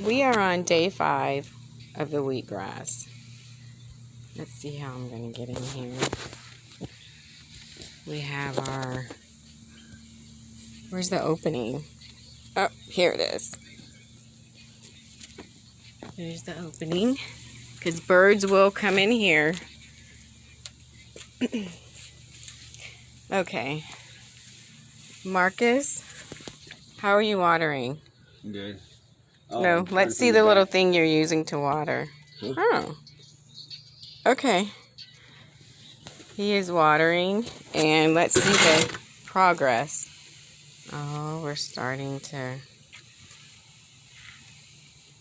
We are on day 5 of the wheatgrass. Let's see how I'm going to get in here. We have our... Where's the opening? Oh, here it is. There's the opening. Because birds will come in here. Okay. Marcus, how are you watering? Good. No, let's see the little thing you're using to water. Oh. Okay. He is watering, and let's see the progress. Oh, we're starting to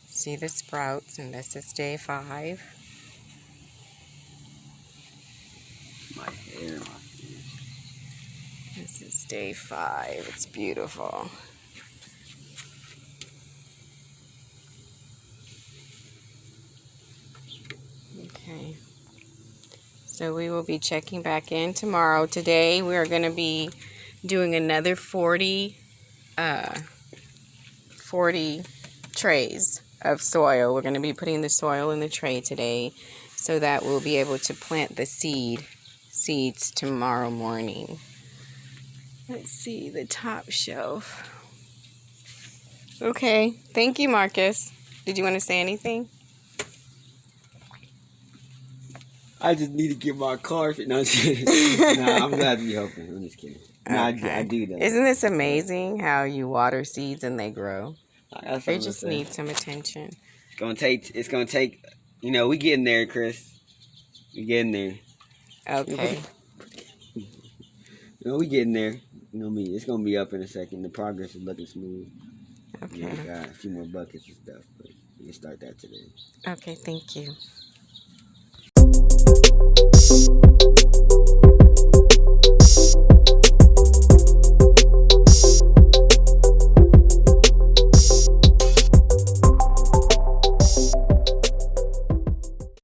see the sprouts, and this is day 5. My hair. This is day 5. It's beautiful. Okay. So we will be checking back in tomorrow. Today we are going to be doing another 40 trays of soil. We're going to be putting the soil in the tray today so that we'll be able to plant the seeds tomorrow morning. Let's see the top shelf. Okay, thank you, Marcus. Did you want to say anything? I just need to get my car fit. No, I'm just kidding. Nah, I'm glad to be helping. I'm just kidding. Nah, Okay. I do that. Isn't this amazing how you water seeds and they grow? That's They just need some attention. It's gonna take, we getting there, Chris. We getting there. Okay. We getting there. You know me. It's gonna be up in a second. The progress is looking smooth. Okay. We got a few more buckets and stuff, but we can start that today. Okay, thank you.